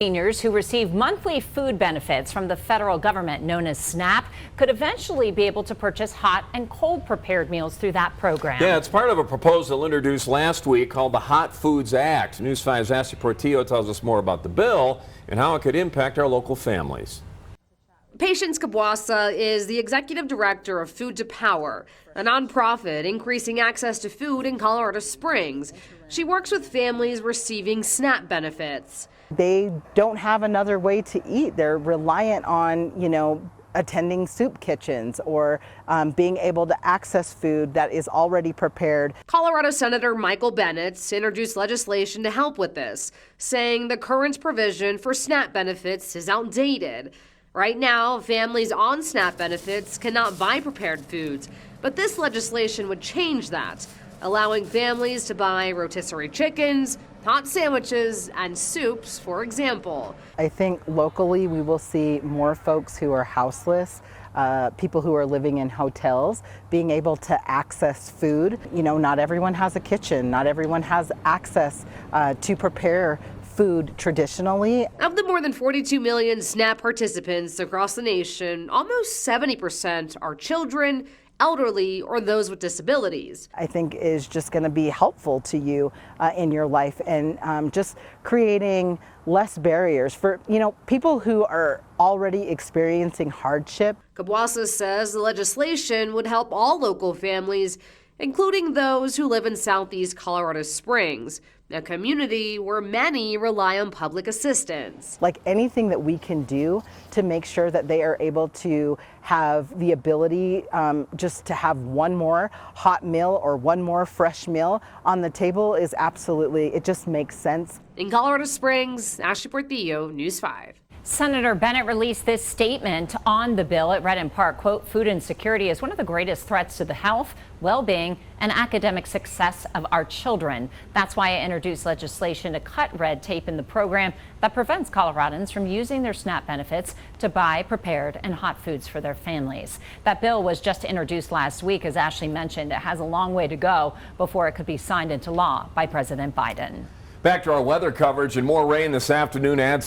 Seniors who receive monthly food benefits from the federal government known as SNAP could eventually be able to purchase hot and cold prepared meals through that program. Yeah, it's part of a proposal introduced last week called the Hot Foods Act. News 5's Ashley Portillo tells us more about the bill and how it could impact our local families. Patience KOAA is the executive director of Food to Power, a nonprofit increasing access to food in Colorado Springs. She works with families receiving SNAP benefits. They don't have another way to eat. They're reliant on, attending soup kitchens or being able to access food that is already prepared. Colorado Senator Michael Bennett introduced legislation to help with this, saying the current provision for SNAP benefits is outdated. Right now, families on SNAP benefits cannot buy prepared foods, but this legislation would change that, allowing families to buy rotisserie chickens, hot sandwiches, and soups, for example. I think locally we will see more folks who are houseless, people who are living in hotels, being able to access food. Not everyone has a kitchen, not everyone has access to prepare food traditionally. Of the more than 42 million SNAP participants across the nation, almost 70% are children, elderly, or those with disabilities. I think is just going to be helpful to you in your life, and just creating less barriers for people who are already experiencing hardship. KOAA says the legislation would help all local families, including those who live in southeast Colorado Springs, a community where many rely on public assistance. Like anything that we can do to make sure that they are able to have the ability just to have one more hot meal or one more fresh meal on the table is absolutely, it just makes sense. In Colorado Springs, Ashley Portillo, News 5. Senator Bennett released this statement on the bill. It read in part, quote, "Food insecurity is one of the greatest threats to the health, well-being, and academic success of our children. That's why I introduced legislation to cut red tape in the program that prevents Coloradans from using their SNAP benefits to buy prepared and hot foods for their families." That bill was just introduced last week. As Ashley mentioned, it has a long way to go before it could be signed into law by President Biden. Back to our weather coverage, and more rain this afternoon adds to